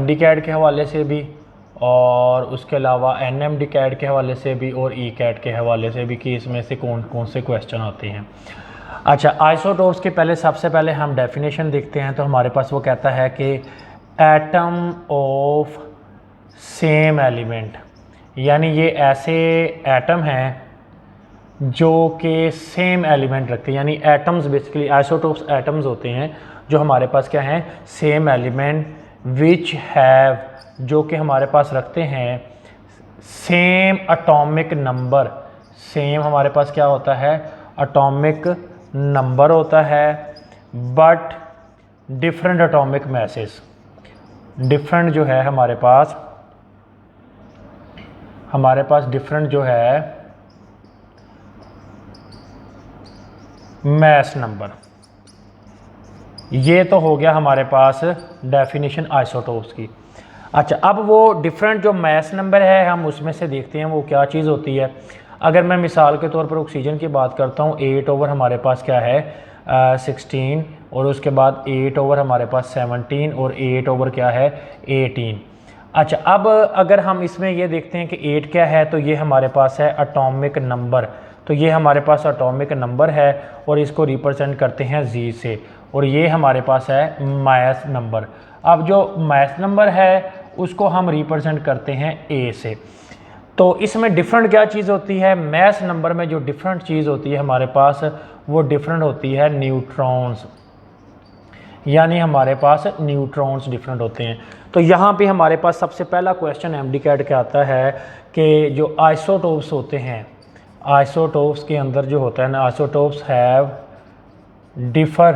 MD-CAT के हवाले से भी, और उसके अलावा NMD-CAT के हवाले से भी, और E-CAT के हवाले से भी कि इसमें से कौन कौन से क्वेश्चन आते हैं। अच्छा, आइसोटोप्स के पहले सबसे पहले हम डेफिनेशन देखते हैं। तो हमारे पास वो कहता है कि एटम ऑफ सेम एलिमेंट, यानी ये ऐसे एटम हैं जो कि सेम एलिमेंट रखते हैं, यानी एटम्स बेसिकली आइसोटोप्स एटम्स होते हैं जो हमारे पास क्या हैं, सेम एलिमेंट विच हैव, जो कि हमारे पास रखते हैं सेम एटॉमिक नंबर। सेम हमारे पास क्या होता है, एटॉमिक नंबर होता है, but different atomic message. Different जो है हमारे पास डिफरेंट जो है मैस नंबर। ये तो हो गया हमारे पास डेफिनेशन आइसोटोप्स की। अच्छा, अब वो डिफरेंट जो मैस नंबर है हम उसमें से देखते हैं वो क्या चीज़ होती है। अगर मैं मिसाल के तौर पर ऑक्सीजन की बात करता हूँ, 8 ओवर हमारे पास क्या है 16, और उसके बाद 8 ओवर हमारे पास 17, और 8 ओवर क्या है 18। अच्छा, अब अगर हम इसमें ये देखते हैं कि 8 क्या है, तो ये हमारे पास है एटॉमिक नंबर। तो ये हमारे पास एटॉमिक नंबर है और इसको रिप्रेजेंट करते हैं जी से, और ये हमारे पास है मास नंबर। अब जो मास नंबर है उसको हम रिप्रेजेंट करते हैं ए से। तो इसमें डिफरेंट क्या चीज़ होती है, मास नंबर में जो डिफरेंट चीज़ होती है हमारे पास वो डिफरेंट होती है न्यूट्रॉन्स, यानी हमारे पास न्यूट्रॉन्स डिफरेंट होते हैं। तो यहाँ पे हमारे पास सबसे पहला क्वेश्चन MD-CAT का आता है कि जो आइसोटोप्स होते हैं, आइसोटोप्स के अंदर जो होता है ना, isotopes have differ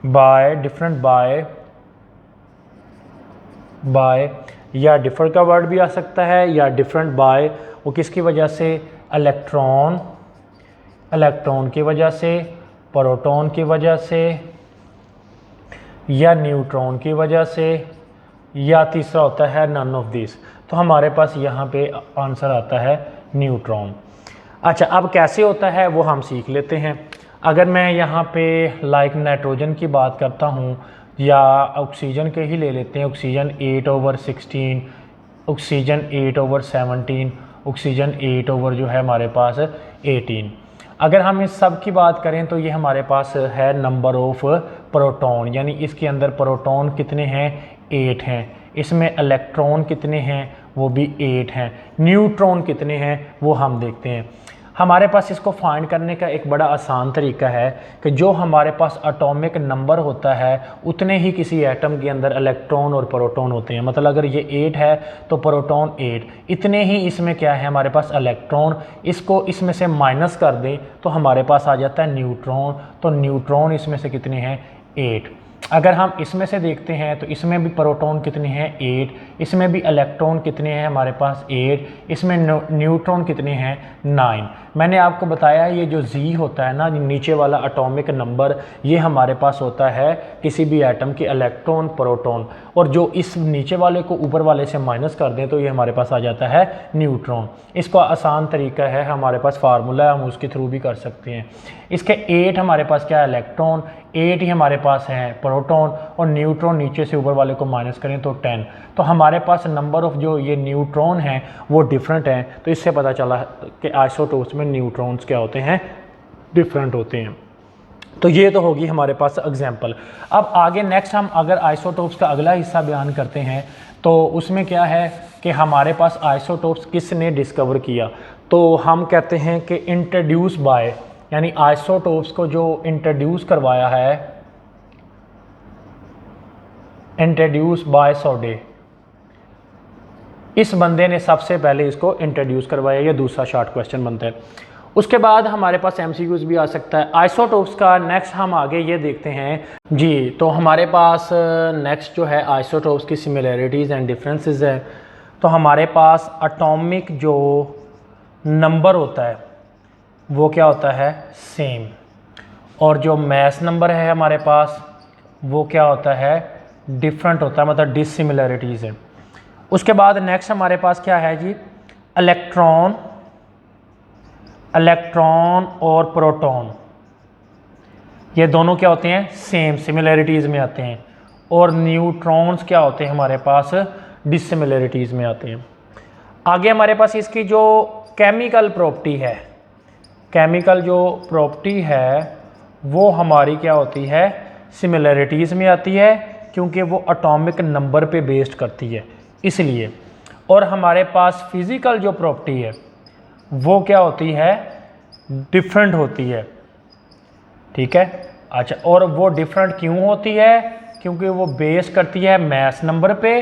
by different by या डिफर का वर्ड भी आ सकता है, या डिफरेंट बाय, वो किसकी वजह से, इलेक्ट्रॉन की वजह से, प्रोटॉन की वजह से, या न्यूट्रॉन की वजह से, या तीसरा होता है नन ऑफ दिस। तो हमारे पास यहाँ पे आंसर आता है न्यूट्रॉन। अच्छा, अब कैसे होता है वो हम सीख लेते हैं। अगर मैं यहाँ पे लाइक नाइट्रोजन की बात करता हूँ, या ऑक्सीजन के ही ले लेते हैं, oxygen 8 over 16, oxygen 8 over 17, oxygen 8 over जो है हमारे पास 18। अगर हम इस सब की बात करें तो ये हमारे पास है नंबर ऑफ प्रोटॉन, यानी इसके अंदर प्रोटॉन कितने हैं, 8 हैं। इसमें इलेक्ट्रॉन कितने हैं, वो भी 8 हैं। न्यूट्रॉन कितने हैं वो हम देखते हैं। हमारे पास इसको फाइंड करने का एक बड़ा आसान तरीका है कि जो हमारे पास एटॉमिक नंबर होता है उतने ही किसी एटम के अंदर इलेक्ट्रॉन और प्रोटॉन होते हैं। मतलब अगर ये 8 है तो प्रोटॉन 8, इतने ही इसमें क्या है हमारे पास इलेक्ट्रॉन। इसको इसमें से माइनस कर दें तो हमारे पास आ जाता है न्यूट्रॉन। तो न्यूट्रॉन इसमें से कितने हैं, 8। अगर हम इसमें से देखते हैं तो इसमें भी प्रोटॉन कितने हैं, 8। इसमें भी इलेक्ट्रॉन कितने हैं हमारे पास, 8। इसमें न्यूट्रॉन कितने हैं, 9। मैंने आपको बताया ये जो जी होता है ना, नीचे वाला एटॉमिक नंबर, ये हमारे पास होता है किसी भी एटम के इलेक्ट्रॉन प्रोटॉन, और जो इस नीचे वाले को ऊपर वाले से माइनस कर दें तो ये हमारे पास आ जाता है न्यूट्रॉन। इसका आसान तरीका है, हमारे पास फार्मूला है, हम उसके थ्रू भी कर सकते हैं। इसके 8 हमारे पास क्या है, इलेक्ट्रॉन, 8 ही हमारे पास हैं प्रोटॉन, और न्यूट्रॉन नीचे से ऊपर वाले को माइनस करें तो 10। तो हमारे पास नंबर ऑफ जो ये न्यूट्रॉन हैं वो डिफरेंट हैं। तो इससे पता चला कि आइसोटोप्स में न्यूट्रॉन्स क्या होते हैं, डिफरेंट होते हैं। तो ये तो होगी हमारे पास एग्जांपल। अब आगे नेक्स्ट हम अगर आइसोटोप्स का अगला हिस्सा बयान करते हैं तो उसमें क्या है कि हमारे पास आइसोटोप्स किसने डिस्कवर किया। तो हम कहते हैं कि इंट्रोड्यूस बाय, यानी आइसोटोप्स को जो इंट्रोड्यूस करवाया है, इंट्रोड्यूस बाय सोडे, इस बंदे ने सबसे पहले इसको इंट्रोड्यूस करवाया। ये दूसरा शॉर्ट क्वेश्चन बनता है। उसके बाद हमारे पास MCQs भी आ सकता है आइसोटोप्स का। नेक्स्ट हम आगे ये देखते हैं जी। तो हमारे पास नेक्स्ट जो है आइसोटोप्स की सिमिलैरिटीज़ एंड डिफरेंसेस है। तो हमारे पास एटॉमिक जो नंबर होता है वो क्या होता है, सेम, और जो मास नंबर है हमारे पास वो क्या होता है, डिफरेंट होता है, मतलब डिसिमिलैरिटीज़ है। उसके बाद नेक्स्ट हमारे पास क्या है जी, इलेक्ट्रॉन और प्रोटॉन, ये दोनों क्या होते हैं, सेम, सिमिलैरिटीज़ में आते हैं। और न्यूट्रॉन्स क्या होते हैं हमारे पास, डिसिमिलरिटीज़ में आते हैं। आगे हमारे पास इसकी जो केमिकल प्रॉपर्टी है, केमिकल जो प्रॉपर्टी है वो हमारी क्या होती है, सिमिलरिटीज़ में आती है, क्योंकि वो एटॉमिक नंबर पे बेस्ड करती है इसलिए। और हमारे पास फिज़िकल जो प्रॉपर्टी है वो क्या होती है, डिफरेंट होती है, ठीक है। अच्छा, और वो डिफरेंट क्यों होती है, क्योंकि वो बेस करती है मैस नंबर पे,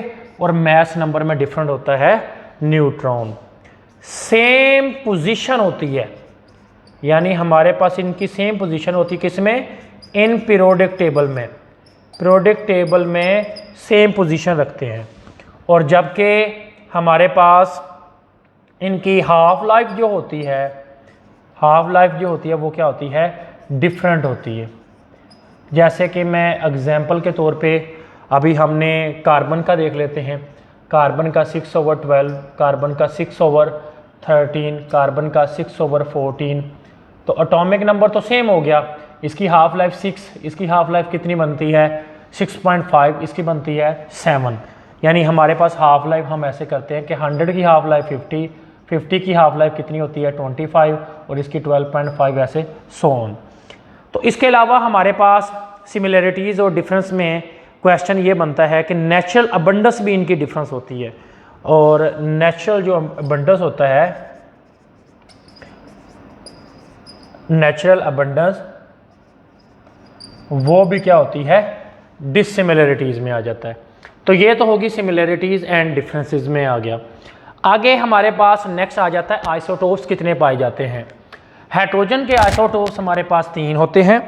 और मैस नंबर में डिफरेंट होता है न्यूट्रॉन। सेम पोजीशन होती है, यानी हमारे पास इनकी सेम पोजीशन होती है, किसमें, इन पीरियोडिक टेबल में, पीरियोडिक टेबल में सेम पोजीशन रखते हैं। और जबकि हमारे पास इनकी हाफ लाइफ जो होती है, हाफ लाइफ जो होती है वो क्या होती है, डिफरेंट होती है। जैसे कि मैं एग्जांपल के तौर पे अभी हमने कार्बन का देख लेते हैं, कार्बन का 6/12, कार्बन का 6/13, कार्बन का 6/14, तो एटॉमिक नंबर तो सेम हो गया। इसकी हाफ लाइफ 6, इसकी हाफ लाइफ कितनी बनती है 6.5, इसकी बनती है 7। यानी हमारे पास हाफ लाइफ हम ऐसे करते हैं कि 100 की हाफ लाइफ 50, 50 की हाफ लाइफ कितनी होती है 25, और इसकी 12.5, ऐसे सो ऑन। तो इसके अलावा हमारे पास सिमिलरिटीज़ और डिफरेंस में क्वेश्चन ये बनता है कि नेचुरल अबंडेंस भी इनकी डिफरेंस होती है। और नेचुरल जो अबंडेंस होता है, नेचुरल अबंडेंस वो भी क्या होती है, डिसिमिलरिटीज़ में आ जाता है। तो ये तो होगी सिमिलरिटीज़ एंड डिफरेंसेस में आ गया। आगे हमारे पास नेक्स्ट आ जाता है आइसोटोप्स कितने पाए जाते हैं। हाइड्रोजन के आइसोटोप्स हमारे पास 3 होते हैं।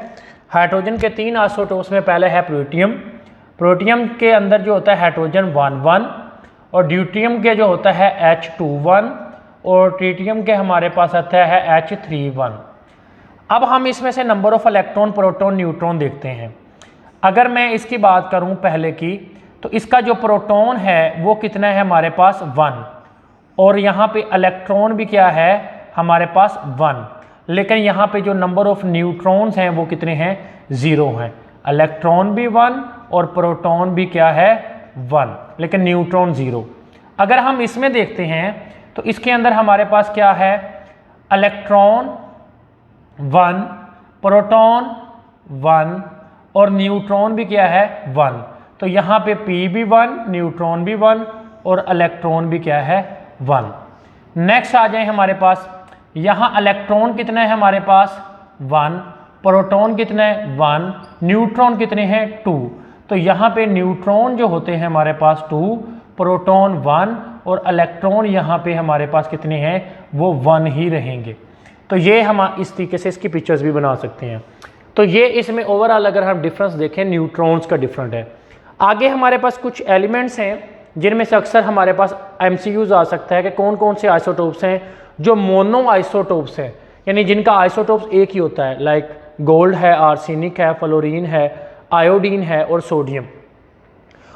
हाइड्रोजन के 3 आइसोटोप्स में पहले है प्लूटियम। प्लूटियम के अंदर जो होता है हाइड्रोजन 1,1, और ड्यूटियम के जो होता है H21, और ट्रीटियम के हमारे पास आता है H31। अब हम इसमें से number of electron, proton, neutron देखते हैं। अगर मैं इसकी बात करूं पहले की, तो इसका जो प्रोटॉन है वो कितना है हमारे पास 1, और यहाँ पे इलेक्ट्रॉन भी क्या है हमारे पास 1, लेकिन यहाँ पे जो नंबर ऑफ न्यूट्रॉन्स हैं वो कितने हैं, 0 हैं। इलेक्ट्रॉन भी 1 और प्रोटॉन भी क्या है 1, लेकिन न्यूट्रॉन 0। अगर हम इसमें देखते हैं तो इसके अंदर हमारे पास क्या है, इलेक्ट्रॉन 1, प्रोटॉन 1 और न्यूट्रॉन भी क्या है 1। तो यहाँ पे P भी 1, न्यूट्रॉन भी 1 और इलेक्ट्रॉन भी क्या है 1। नेक्स्ट आ जाए हमारे पास, यहाँ इलेक्ट्रॉन कितने हैं हमारे पास 1, प्रोटॉन कितने हैं 1, न्यूट्रॉन कितने हैं 2। तो यहाँ पे न्यूट्रॉन जो होते हैं हमारे पास 2, प्रोटॉन 1 और इलेक्ट्रॉन यहाँ पे हमारे पास कितने हैं, वो 1 ही रहेंगे। तो ये हम इस तरीके से इसकी पिक्चर्स भी बना सकते हैं। तो ये इसमें ओवरऑल अगर हम डिफरेंस देखें, न्यूट्रॉन्स का डिफरेंट है। आगे हमारे पास कुछ एलिमेंट्स हैं जिनमें से अक्सर हमारे पास MCQs आ सकता है कि कौन कौन से आइसोटोप्स हैं जो मोनो आइसोटोप्स हैं, यानी जिनका आइसोटोप्स एक ही होता है, लाइक गोल्ड है, आर्सेनिक है, फ्लोरीन है, आयोडीन है और सोडियम।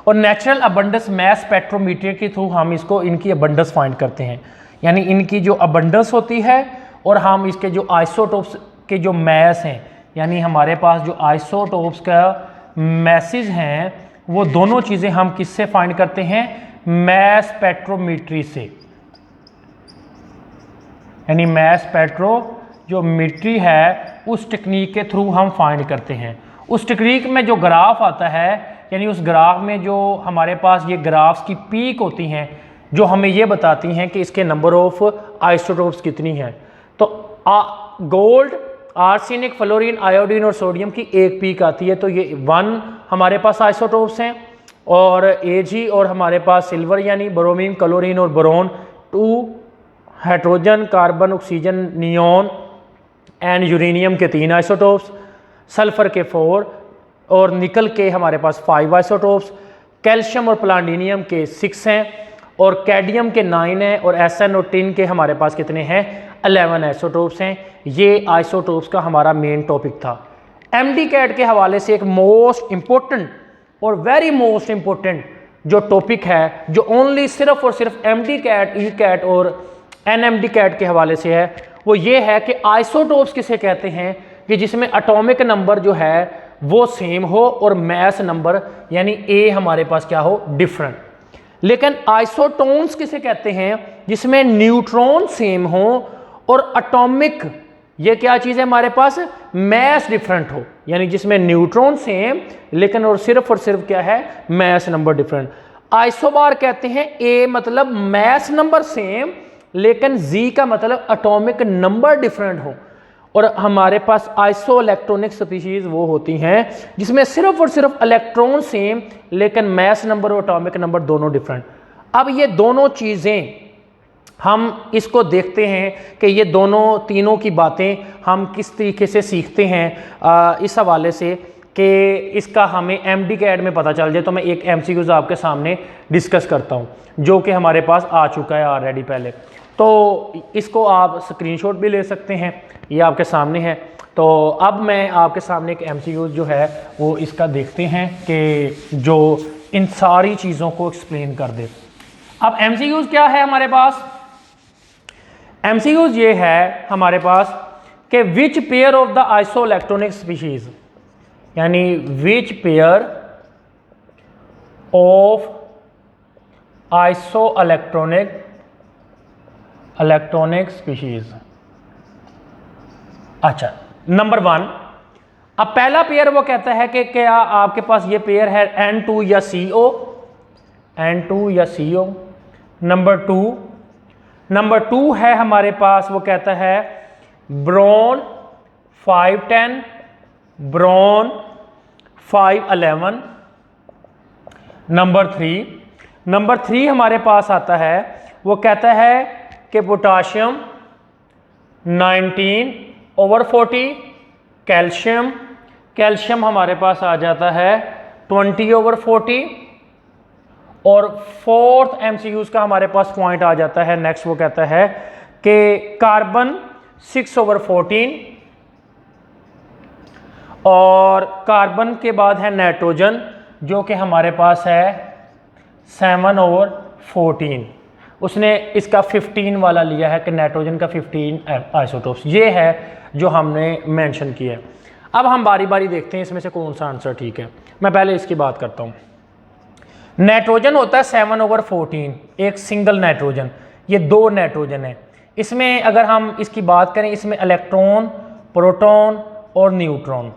और नेचुरल अबंडेंस मैस स्पेक्ट्रोमीटर के थ्रू हम इसको इनकी अबंडेंस फाइंड करते हैं, यानी इनकी जो अबंडेंस होती है और हम इसके जो आइसोटोप्स के जो मैस हैं, यानी हमारे पास जो आइसोटोप्स का मैसेज हैं वो दोनों चीज़ें हम किससे फाइंड करते हैं, मैस स्पेक्ट्रोमीट्री से। यानी मैस स्पेक्ट्रोमीट्री है उस टेक्निक के थ्रू हम फाइंड करते हैं। उस टेक्निक में जो ग्राफ आता है, यानी उस ग्राफ में जो हमारे पास ये ग्राफ्स की पीक होती हैं जो हमें ये बताती हैं कि इसके नंबर ऑफ आइसोटोप्स कितनी हैं। तो गोल्ड, आर्सेनिक, फ्लोरीन, आयोडीन और सोडियम की एक पीक आती है, तो ये 1 हमारे पास आइसोटोप्स हैं, और Ag और हमारे पास सिल्वर यानी ब्रोमीन, क्लोरीन और boron 2, hydrogen, carbon, oxygen, neon and uranium के 3 आइसोटोप्स, सल्फर के 4 और निकल के हमारे पास 5 आइसोटोप्स, कैल्शियम और प्लाटिनियम के 6 हैं और कैडमियम के 9 हैं, और SN और टिन के हमारे पास कितने हैं 11 आइसोटोप्स हैं। ये आइसोटोप्स का हमारा मेन टॉपिक था। MD-CAT के हवाले से एक मोस्ट इम्पोर्टेंट और वेरी मोस्ट इम्पोर्टेंट जो टॉपिक है, जो ओनली सिर्फ और सिर्फ MD-CAT, E-CAT और NMD-CAT के हवाले से है, वो ये है कि आइसोटोप्स किसे कहते हैं कि जिसमें एटॉमिक नंबर जो है वो सेम हो और मैस नंबर यानी ए हमारे पास क्या हो, डिफरेंट। लेकिन आइसोटोन्स किसे कहते हैं, जिसमें न्यूट्रॉन सेम हो और एटॉमिक, ये क्या चीज़ है हमारे पास, मैस डिफरेंट हो, यानी जिसमें न्यूट्रॉन सेम लेकिन और सिर्फ क्या है, मैस नंबर डिफरेंट। आइसोबार कहते हैं ए मतलब मैस नंबर सेम लेकिन जी का मतलब एटॉमिक नंबर डिफरेंट हो। और हमारे पास आइसो इलेक्ट्रॉनिक स्पीशीज वो होती हैं जिसमें सिर्फ और सिर्फ इलेक्ट्रॉन सेम लेकिन मैस नंबर और एटॉमिक नंबर दोनों डिफरेंट। अब ये दोनों चीज़ें हम इसको देखते हैं कि ये दोनों तीनों की बातें हम किस तरीके से सीखते हैं इस हवाले से कि इसका हमें MD-CAD में पता चल जाए। तो मैं एक MCQs आपके सामने डिस्कस करता हूँ जो कि हमारे पास आ चुका है ऑलरेडी पहले, तो इसको आप स्क्रीनशॉट भी ले सकते हैं, ये आपके सामने है। तो अब मैं आपके सामने एक MCQs जो है वो इसका देखते हैं कि जो इन सारी चीज़ों को एक्सप्लेन कर दे। अब MCQs क्या है हमारे पास, MCQs ये है हमारे पास कि which pair of the isoelectronic species, यानी which pair of isoelectronic species. अच्छा, नंबर 1, अब पहला पेयर वो कहता है कि क्या आपके पास ये पेयर है N2 या CO। नंबर 2 है हमारे पास, वो कहता है ब्रोन 510 ब्रोन 511। नंबर 3 हमारे पास आता है, वो कहता है कि पोटाशियम 19/40, कैल्शियम हमारे पास आ जाता है 20/40। और 4th MCQs का हमारे पास पॉइंट आ जाता है नेक्स्ट, वो कहता है कि कार्बन 6/14 और कार्बन के बाद है नाइट्रोजन जो कि हमारे पास है 7/14। उसने इसका 15 वाला लिया है कि नाइट्रोजन का 15 आइसोटोप्स, ये है जो हमने मेंशन किया है। अब हम बारी बारी देखते हैं इसमें से कौन सा आंसर ठीक है। मैं पहले इसकी बात करता हूँ। नाइट्रोजन होता है 7/14, एक सिंगल नाइट्रोजन, ये 2 नाइट्रोजन है। इसमें अगर हम इसकी बात करें, इसमें इलेक्ट्रॉन, प्रोटॉन और न्यूट्रॉन।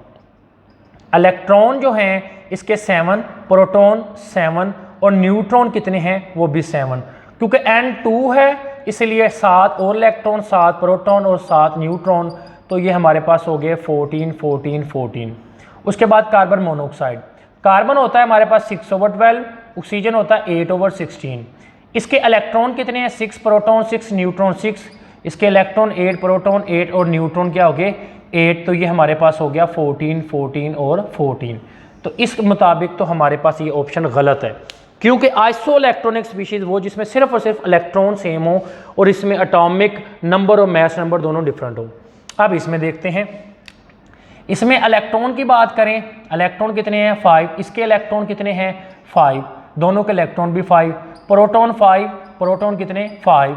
इलेक्ट्रॉन जो हैं इसके 7, प्रोटॉन 7 और न्यूट्रॉन कितने हैं, वो भी 7। क्योंकि N2 है इसलिए 7 और इलेक्ट्रॉन, 7 प्रोटॉन और 7 न्यूट्रॉन, तो ये हमारे पास हो गए 14। उसके बाद कार्बन मोनोऑक्साइड, कार्बन होता है हमारे पास 6/12, ऑक्सीजन होता है 8/16। इसके इलेक्ट्रॉन कितने हैं, 6 प्रोटॉन 6 न्यूट्रॉन 6, इसके इलेक्ट्रॉन 8 प्रोटॉन 8 और न्यूट्रॉन क्या हो गए 8, तो ये हमारे पास हो गया 14 और 14। तो इस मुताबिक तो हमारे पास ये ऑप्शन गलत है, क्योंकि आइसो इलेक्ट्रॉनिक स्पीशीज वो जिसमें सिर्फ और सिर्फ इलेक्ट्रॉन सेम हो और इसमें एटॉमिक नंबर और मैस नंबर दोनों डिफरेंट हो। अब इसमें देखते हैं, इसमें इलेक्ट्रॉन की बात करें, इलेक्ट्रॉन कितने हैं 5, इसके इलेक्ट्रॉन कितने हैं 5, दोनों के इलेक्ट्रॉन भी 5, प्रोटॉन 5, प्रोटॉन कितने 5।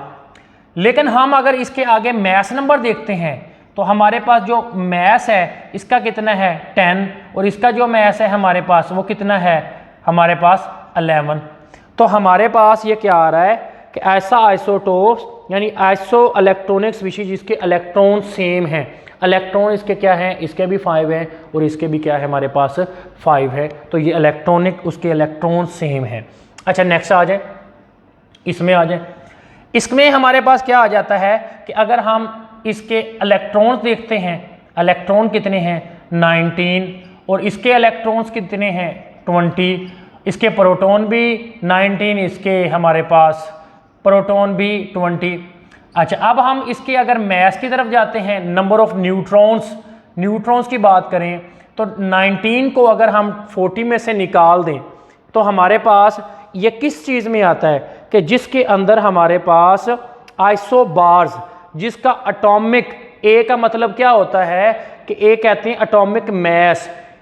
लेकिन हम अगर इसके आगे मैस नंबर देखते हैं तो हमारे पास जो मैस है इसका कितना है 10 और इसका जो मैस है हमारे पास वो कितना है हमारे पास 11। तो हमारे पास ये क्या आ रहा है कि ऐसा आइसोटोप्स यानी आइसो इलेक्ट्रॉनिक स्पीशीज जिसके इलेक्ट्रॉन सेम हैं, इलेक्ट्रॉन इसके क्या हैं, इसके भी 5 हैं और इसके भी क्या है हमारे पास 5 है, तो ये इलेक्ट्रॉनिक उसके इलेक्ट्रॉन सेम है। अच्छा नेक्स्ट आ जाए, इसमें आ जाए। इसमें हमारे पास क्या आ जाता है कि अगर हम इसके इलेक्ट्रॉन्स देखते हैं, इलेक्ट्रॉन कितने हैं 19 और इसके इलेक्ट्रॉन्स कितने हैं 20, इसके प्रोटॉन भी 19, इसके हमारे पास प्रोटॉन भी 20। अच्छा अब हम इसके अगर मैस की तरफ जाते हैं, नंबर ऑफ न्यूट्रॉन्स की बात करें तो 19 को अगर हम 40 में से निकाल दें तो हमारे पास ये किस चीज़ में आता है कि जिसके अंदर हमारे पास आइसोबार्स, जिसका एटॉमिक ए का मतलब क्या होता है कि ए कहते हैं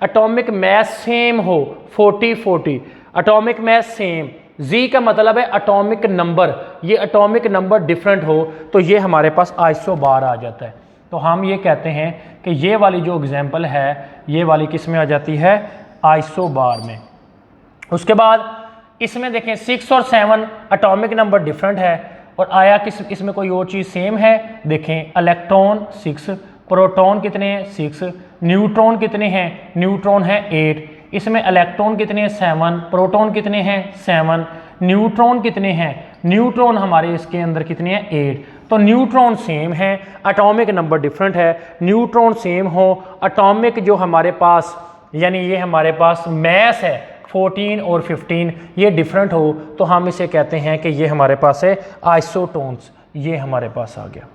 एटॉमिक मैस सेम हो 40, एटॉमिक मैस सेम। जी का मतलब है एटॉमिक नंबर, ये एटॉमिक नंबर डिफरेंट हो तो ये हमारे पास आइसोबार आ जाता है। तो हम ये कहते हैं कि ये वाली जो एग्जाम्पल है ये वाली किस में आ जाती है, आइसोबार में। उसके बाद इसमें देखें 6 और 7 एटॉमिक नंबर डिफरेंट है, और आया किस इसमें कोई और चीज़ सेम है। देखें इलेक्ट्रॉन 6, प्रोटॉन कितने हैं 6, न्यूट्रॉन कितने हैं, न्यूट्रॉन है 8, इसमें इलेक्ट्रॉन कितने हैं 7, प्रोटॉन कितने हैं 7, न्यूट्रॉन कितने हैं, न्यूट्रॉन हमारे इसके अंदर कितने हैं 8। तो न्यूट्रॉन सेम है, एटॉमिक नंबर डिफरेंट है। न्यूट्रॉन सेम हो, एटॉमिक जो हमारे पास यानी ये हमारे पास मैस है 14 और 15 ये डिफरेंट हो, तो हम इसे कहते हैं कि ये हमारे पास है आइसोटोन्स, ये हमारे पास आ गया।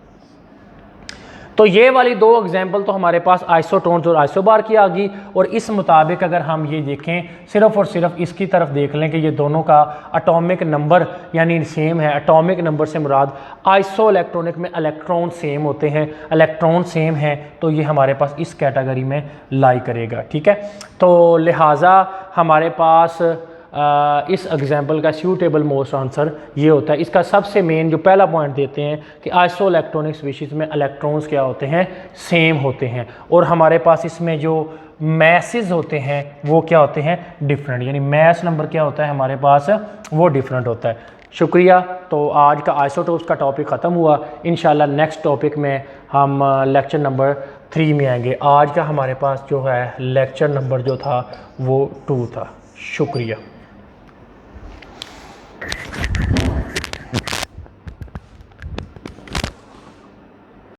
तो ये वाली दो एग्जाम्पल तो हमारे पास आइसोटोन्स और आइसोबार की आ गई, और इस मुताबिक अगर हम ये देखें सिर्फ और सिर्फ इसकी तरफ देख लें कि ये दोनों का एटॉमिक नंबर यानी सेम है। एटॉमिक नंबर से मुराद आइसो इलेक्ट्रॉनिक में इलेक्ट्रॉन सेम होते हैं, इलेक्ट्रॉन सेम है, तो ये हमारे पास इस कैटेगरी में लाई करेगा। ठीक है, तो लिहाजा हमारे पास इस एग्जाम्पल का सूटेबल मोस्ट आंसर ये होता है। इसका सबसे मेन जो पहला पॉइंट देते हैं कि आइसो इलेक्ट्रॉनिक स्पीशीज़ में इलेक्ट्रॉन्स क्या होते हैं, सेम होते हैं, और हमारे पास इसमें जो मैसेज होते हैं वो क्या होते हैं, डिफरेंट, यानी मैस नंबर क्या होता है हमारे पास वो डिफरेंट होता है। शुक्रिया। तो आज का आइसोटोप्स का टॉपिक ख़त्म हुआ। इंशाल्लाह नेक्स्ट टॉपिक में हम लेक्चर नंबर 3 में आएंगे। आज का हमारे पास जो है लेक्चर नंबर जो था वो 2 था। शुक्रिया।